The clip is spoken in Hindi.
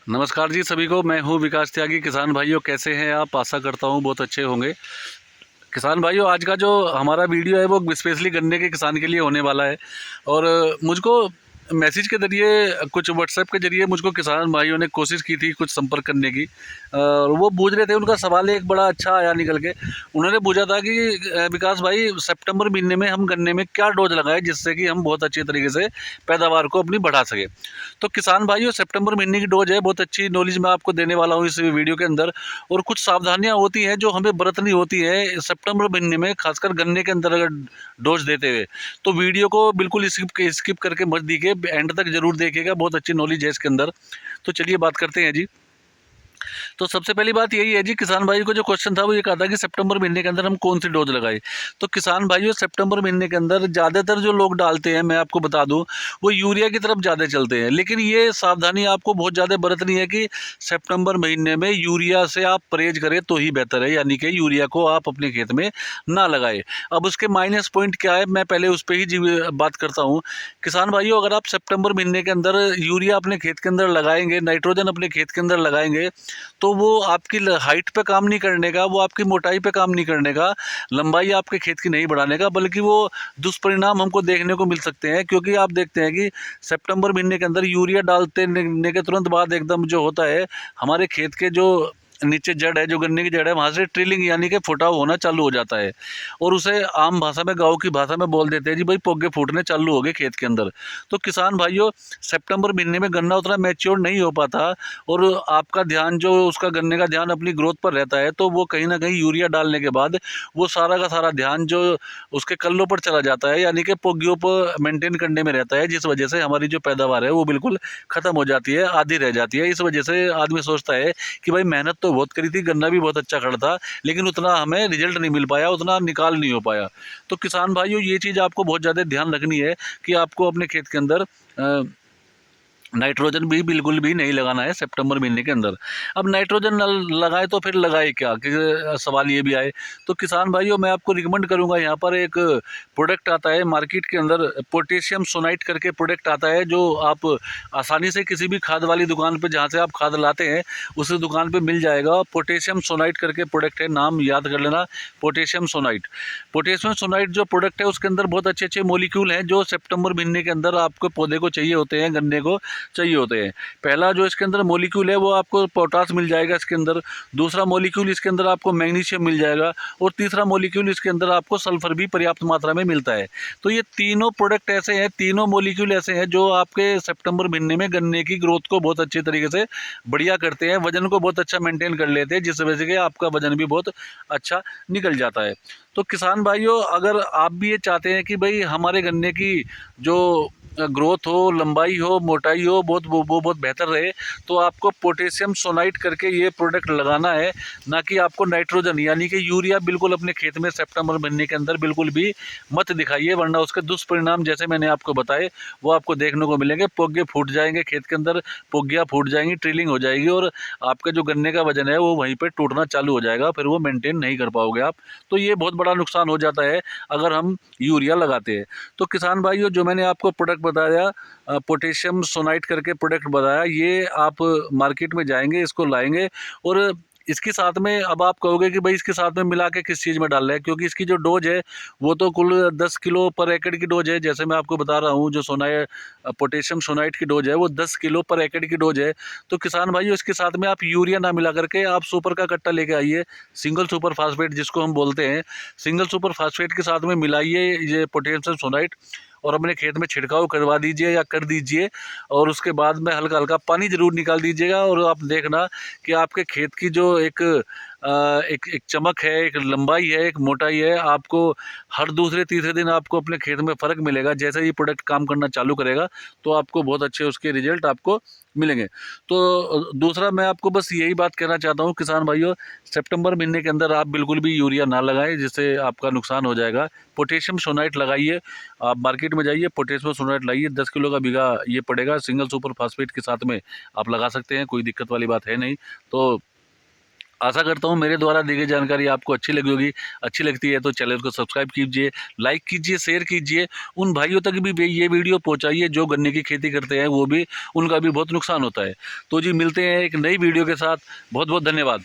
नमस्कार जी सभी को। मैं हूँ विकास त्यागी। किसान भाइयों, कैसे हैं आप? आशा करता हूँ बहुत अच्छे होंगे। किसान भाइयों, आज का जो हमारा वीडियो है वो स्पेशली गन्ने के किसान के लिए होने वाला है। और मुझको मैसेज के ज़रिए, कुछ व्हाट्सएप के ज़रिए मुझको किसान भाइयों ने कोशिश की थी कुछ संपर्क करने की। और वो पूछ रहे थे, उनका सवाल एक बड़ा अच्छा आया निकल के। उन्होंने पूछा था कि विकास भाई, सितंबर महीने में हम गन्ने में क्या डोज लगाएं जिससे कि हम बहुत अच्छे तरीके से पैदावार को अपनी बढ़ा सकें। तो किसान भाइयों, सितंबर महीने की डोज है, बहुत अच्छी नॉलेज मैं आपको देने वाला हूँ इस वीडियो के अंदर। और कुछ सावधानियां होती हैं जो हमें बरतनी होती है सितंबर महीने में, खासकर गन्ने के अंदर अगर डोज देते हुए। तो वीडियो को बिल्कुल स्किप करके मत दीजिए, एंड तक जरूर देखिएगा, बहुत अच्छी नॉलेज है इसके अंदर। तो चलिए बात करते हैं जी। तो सबसे पहली बात यही है जी, किसान भाई को जो क्वेश्चन था वो ये कहा था कि सितंबर महीने के अंदर हम कौन सी डोज लगाए। तो किसान भाइयों, सितंबर महीने के अंदर ज़्यादातर जो लोग डालते हैं, मैं आपको बता दूं, वो यूरिया की तरफ ज़्यादा चलते हैं। लेकिन ये सावधानी आपको बहुत ज़्यादा बरतनी है कि सितंबर महीने में यूरिया से आप परहेज करें तो ही बेहतर है, यानी कि यूरिया को आप अपने खेत में ना लगाए। अब उसके माइनस पॉइंट क्या है, मैं पहले उस पर ही बात करता हूँ। किसान भाइयों, अगर आप सितंबर महीने के अंदर यूरिया अपने खेत के अंदर लगाएंगे, नाइट्रोजन अपने खेत के अंदर लगाएंगे, तो वो आपकी हाइट पे काम नहीं करने का, वो आपकी मोटाई पे काम नहीं करने का, लंबाई आपके खेत की नहीं बढ़ाने का, बल्कि वो दुष्परिणाम हमको देखने को मिल सकते हैं। क्योंकि आप देखते हैं कि सितंबर महीने के अंदर यूरिया डालते ने के तुरंत बाद एकदम जो होता है, हमारे खेत के जो नीचे जड़ है, जो गन्ने की जड़ है, वहाँ से ट्रिलिंग यानी कि फुटाव होना चालू हो जाता है। और उसे आम भाषा में, गाँव की भाषा में बोल देते हैं जी भाई, पोगे फूटने चालू हो गए खेत के अंदर। तो किसान भाइयों, सितंबर महीने में गन्ना उतना मैच्योर नहीं हो पाता, और आपका ध्यान जो उसका, गन्ने का ध्यान अपनी ग्रोथ पर रहता है, तो वो कहीं ना कहीं यूरिया डालने के बाद वो सारा का सारा ध्यान जो उसके कल्लों पर चला जाता है, यानी कि पोगियों पर मेंटेन करने में रहता है, जिस वजह से हमारी जो पैदावार है वो बिल्कुल ख़त्म हो जाती है, आधी रह जाती है। इस वजह से आदमी सोचता है कि भाई मेहनत तो बहुत करी थी, गन्ना भी बहुत अच्छा खड़ा था, लेकिन उतना हमें रिजल्ट नहीं मिल पाया, उतना निकाल नहीं हो पाया। तो किसान भाइयों, ये चीज़ आपको बहुत ज़्यादा ध्यान रखनी है कि आपको अपने खेत के अंदर नाइट्रोजन भी बिल्कुल भी नहीं लगाना है सितंबर महीने के अंदर। अब नाइट्रोजन न लगाए तो फिर लगाए क्या, कि सवाल ये भी आए। तो किसान भाइयों, मैं आपको रिकमेंड करूंगा, यहाँ पर एक प्रोडक्ट आता है मार्केट के अंदर, पोटेशियम सोनाइट करके प्रोडक्ट आता है, जो आप आसानी से किसी भी खाद वाली दुकान पर, जहाँ से आप खाद लाते हैं, उस दुकान पर मिल जाएगा। पोटेशियम सोनाइट करके प्रोडक्ट है, नाम याद कर लेना, पोटेशियम सोनाइट। पोटेशियम सोनाइट जो प्रोडक्ट है, उसके अंदर बहुत अच्छे अच्छे मोलिक्यूल हैं जो सितंबर महीने के अंदर आपको पौधे को चाहिए होते हैं, गन्ने को चाहिए होते हैं। पहला जो इसके अंदर मॉलिक्यूल है वो आपको पोटास मिल जाएगा इसके अंदर, दूसरा मॉलिक्यूल इसके अंदर आपको मैग्नीशियम मिल जाएगा, और तीसरा मॉलिक्यूल इसके अंदर आपको सल्फर भी पर्याप्त मात्रा में मिलता है। तो ये तीनों प्रोडक्ट ऐसे हैं, तीनों मॉलिक्यूल ऐसे हैं जो आपके सितंबर महीने में गन्ने की ग्रोथ को बहुत अच्छे तरीके से बढ़िया करते हैं, वजन को बहुत अच्छा मेंटेन कर लेते हैं, जिस वजह से कि आपका वजन भी बहुत अच्छा निकल जाता है। तो किसान भाइयों, अगर आप भी ये चाहते हैं कि भाई हमारे गन्ने की जो ग्रोथ हो, लंबाई हो, मोटाई हो, बहुत वो बहुत बेहतर रहे, तो आपको पोटेशियम सोनाइट करके ये प्रोडक्ट लगाना है, ना कि आपको नाइट्रोजन यानी कि यूरिया बिल्कुल अपने खेत में सितंबर महीने के अंदर बिल्कुल भी मत दिखाइए, वरना उसके दुष्परिणाम जैसे मैंने आपको बताए वो आपको देखने को मिलेंगे। पोगे फूट जाएंगे खेत के अंदर, पोगियाँ फूट जाएंगी, ट्रिलिंग हो जाएगी, और आपका जो गन्ने का वजन है वो वहीं पर टूटना चालू हो जाएगा, फिर वो मेंटेन नहीं कर पाओगे आप। तो ये बहुत बड़ा नुकसान हो जाता है अगर हम यूरिया लगाते हैं। तो किसान भाइयों, जो मैंने आपको प्रोडक्ट बताया, पोटेशियम सोनाइट करके प्रोडक्ट बताया, ये आप मार्केट में जाएंगे, इसको लाएंगे, और इसके साथ में, अब आप कहोगे कि भाई इसके साथ में मिला के किस चीज़ में डाल रहे हैं, क्योंकि इसकी जो डोज है वो तो कुल 10 किलो पर एकड़ की डोज है। जैसे मैं आपको बता रहा हूँ, जो पोटेशियम सोनाइट की डोज है वो 10 किलो पर एकड़ की डोज है। तो किसान भाइयों, इसके साथ में आप यूरिया ना मिला करके आप सुपर का कट्टा लेके आइए, सिंगल सुपर फास्फेट जिसको हम बोलते हैं, सिंगल सुपर फास्फेट के साथ में मिलाइए ये पोटेशियम सोनाइट, और अपने खेत में छिड़काव करवा दीजिए या कर दीजिए। और उसके बाद में हल्का हल्का पानी ज़रूर निकाल दीजिएगा, और आप देखना कि आपके खेत की जो एक चमक है, एक लंबाई है, एक मोटाई है, आपको हर दूसरे तीसरे दिन आपको अपने खेत में फ़र्क मिलेगा। जैसे ही प्रोडक्ट काम करना चालू करेगा तो आपको बहुत अच्छे उसके रिजल्ट आपको मिलेंगे। तो दूसरा, मैं आपको बस यही बात कहना चाहता हूँ किसान भाइयों, सितंबर महीने के अंदर आप बिल्कुल भी यूरिया ना लगाएं, जिससे आपका नुकसान हो जाएगा। पोटेशियम सोनाइट लगाइए, आप मार्केट में जाइए, पोटेशियम सोनाइट लाइए, 10 किलो का बीघा ये पड़ेगा, सिंगल सुपर फास्फेट के साथ में आप लगा सकते हैं, कोई दिक्कत वाली बात है नहीं। तो आशा करता हूँ मेरे द्वारा दी गई जानकारी आपको अच्छी लगी होगी। अच्छी लगती है तो चैनल को सब्सक्राइब कीजिए, लाइक कीजिए, शेयर कीजिए। उन भाइयों तक भी ये वीडियो पहुँचाइए जो गन्ने की खेती करते हैं, वो भी उनका भी बहुत नुकसान होता है। तो जी मिलते हैं एक नई वीडियो के साथ। बहुत बहुत धन्यवाद।